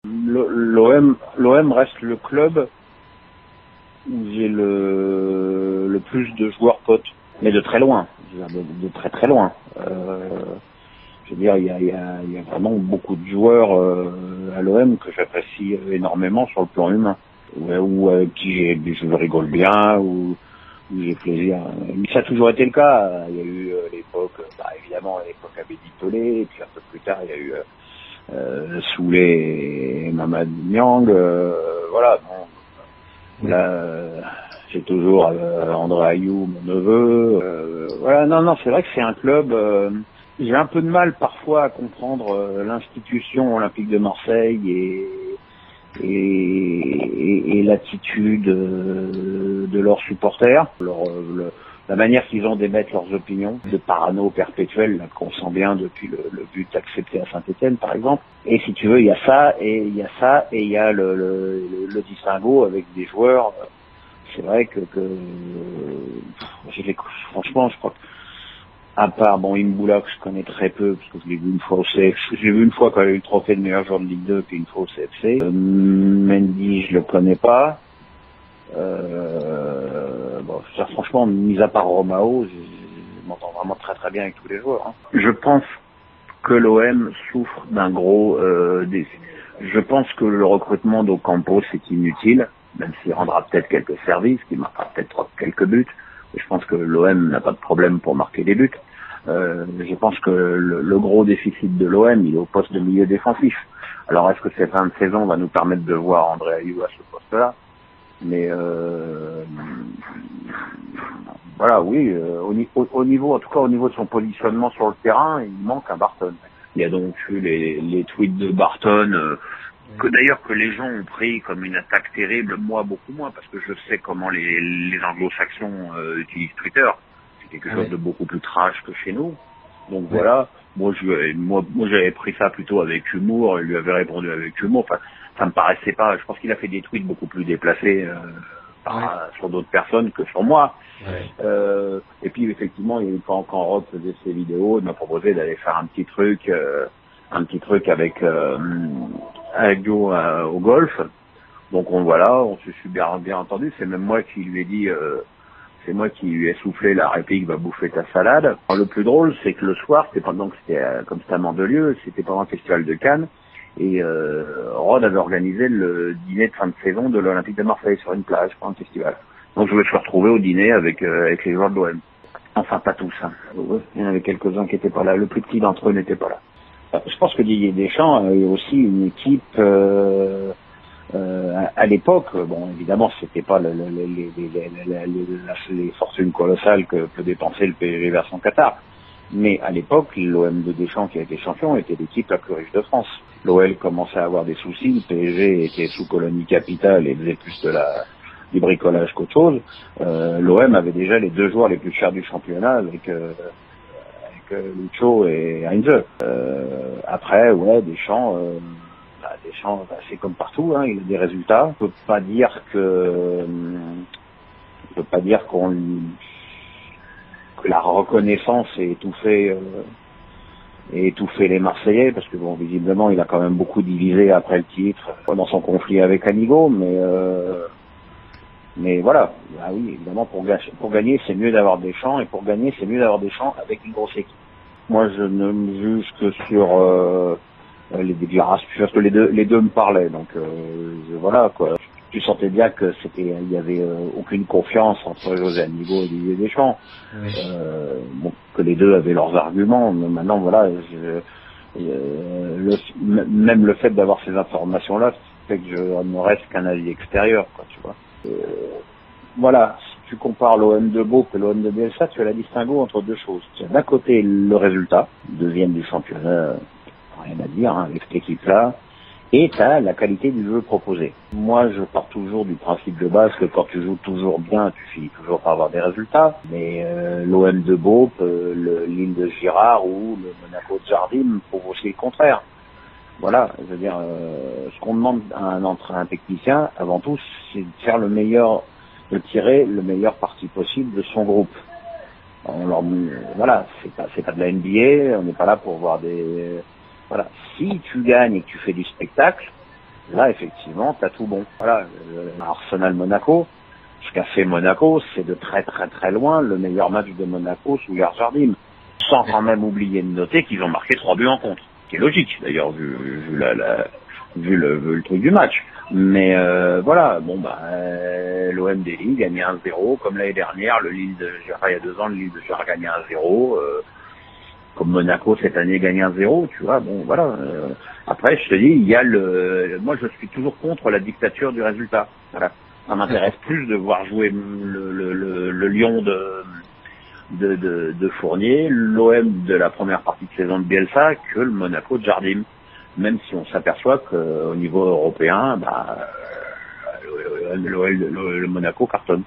L'OM reste le club où j'ai le plus de joueurs potes, mais de très loin, de très très loin. Je veux dire, il y a vraiment beaucoup de joueurs à l'OM que j'apprécie énormément sur le plan humain, ou avec qui je rigole bien, ou où j'ai plaisir. Mais ça a toujours été le cas. Il y a eu l'époque, évidemment, l'époque Abedi Pelé, et puis un peu plus tard, il y a eu Soulé et Mamad Niang. Voilà. Bon, là, j'ai toujours André Ayou, mon neveu. Voilà. Non, c'est vrai que c'est un club. J'ai un peu de mal parfois à comprendre l'institution olympique de Marseille et l'attitude de leurs supporters, la manière qu'ils ont d'émettre leurs opinions, de parano perpétuel qu'on sent bien depuis le but accepté à Saint-Étienne par exemple. Et si tu veux, il y a ça et il y a le distinguo avec des joueurs. C'est vrai que franchement, je crois que à part Imboula que je connais très peu parce que je l'ai vu une fois au CFC, j'ai vu une fois quand il a eu le trophée de meilleur joueur de Ligue 2 puis une fois au CFC. Mendy je le connais pas. Franchement, mis à part Romao, je m'entends vraiment très très bien avec tous les joueurs. Hein. Je pense que l'OM souffre d'un gros défi. Je pense que le recrutement d'Ocampos est inutile, même s'il rendra peut-être quelques services, qu'il marquera peut-être quelques buts. Je pense que l'OM n'a pas de problème pour marquer des buts. Je pense que le gros déficit de l'OM, il est au poste de milieu défensif. Alors est-ce que cette fin de saison va nous permettre de voir André Ayou à ce poste-là? Mais voilà, oui, au niveau, en tout cas au niveau de son positionnement sur le terrain, il manque un Barton. Il y a donc eu les tweets de Barton, que d'ailleurs que les gens ont pris comme une attaque terrible, moi beaucoup moins, parce que je sais comment les anglo-saxons utilisent Twitter. C'est quelque chose de beaucoup plus trash que chez nous. Donc voilà, moi j'avais pris ça plutôt avec humour, et lui avait répondu avec humour. Enfin, ça me paraissait pas. Je pense qu'il a fait des tweets beaucoup plus déplacés sur d'autres personnes que sur moi. Et puis effectivement, quand Rob faisait ses vidéos, il m'a proposé d'aller faire un petit truc avec Joe au golf. Donc on se suis bien entendu. C'est même moi qui lui ai dit. C'est moi qui lui ai soufflé la réplique va bouffer ta salade. Alors, le plus drôle, c'est que le soir, comme c'était à Mandelieu, c'était pendant le festival de Cannes, et Rod avait organisé le dîner de fin de saison de l'Olympique de Marseille sur une plage pendant le festival. Donc je me suis retrouvé au dîner avec les joueurs de l'OM. Enfin pas tous, hein. Il y en avait quelques-uns qui n'étaient pas là. Le plus petit d'entre eux n'était pas là. Je pense que Didier Deschamps a eu aussi une équipe à l'époque, bon, évidemment, c'était pas les fortunes colossales que peut dépenser le PSG version Qatar. Mais à l'époque, l'OM de Deschamps, qui a été champion, était l'équipe la plus riche de France. L'OL commençait à avoir des soucis, le PSG était sous colonie capitale et faisait plus du bricolage qu'autre chose. L'OM avait déjà les deux joueurs les plus chers du championnat avec Lucho et Heinze. Après, Deschamps... Deschamps, c'est comme partout, hein, il a des résultats. On peut pas dire que la reconnaissance ait étouffé les Marseillais, parce que bon, visiblement, il a quand même beaucoup divisé après le titre, dans son conflit avec Anigo, mais voilà. Ah oui, évidemment, pour gagner, c'est mieux d'avoir Deschamps, et pour gagner, c'est mieux d'avoir Deschamps avec une grosse équipe. Moi, je ne me juge que sur les déclarations, parce que les deux me parlaient, donc voilà quoi. Tu sentais bien que il y avait aucune confiance entre José Anigo et Didier Deschamps. Que les deux avaient leurs arguments. Mais maintenant voilà, même le fait d'avoir ces informations-là fait que je ne reste qu'un avis extérieur, quoi, tu vois. Voilà, si tu compares l'OM de Boep et l'OM de Bielsa, tu as la distinguo entre deux choses. Tu as d'un côté le résultat, deuxième du championnat. Rien à dire avec cette équipe-là, et t'as la qualité du jeu proposé. Moi, je pars toujours du principe de base que quand tu joues toujours bien, tu finis toujours par avoir des résultats, mais l'OM de Boep, l'île de Girard ou le Monaco de Jardim prouve aussi le contraire. Voilà, je veux dire, ce qu'on demande à un technicien, avant tout, c'est de faire de tirer le meilleur parti possible de son groupe. Voilà, c'est pas de la NBA, on n'est pas là pour voir des... Voilà. Si tu gagnes et que tu fais du spectacle, Là, effectivement, t'as tout bon. Voilà, Arsenal-Monaco, ce qu'a fait Monaco, c'est de très très très loin le meilleur match de Monaco sous Ger Jardim. Sans quand même oublier de noter qu'ils ont marqué 3 buts en contre. Ce qui est logique, d'ailleurs, vu le truc du match. Mais voilà, bon bah l'OM Delhi gagnait 1-0 comme l'année dernière, le Lille de Gérard il y a 2 ans, le Lille de Gérard gagnait 1-0, comme Monaco cette année gagne 1-0, tu vois, bon voilà. Après je te dis, il y a moi je suis toujours contre la dictature du résultat. Voilà. Ça m'intéresse plus de voir jouer le Lyon de Fournier, l'OM de la première partie de saison de Bielsa que le Monaco de Jardim. Même si on s'aperçoit qu'au niveau européen, bah, le Monaco cartonne.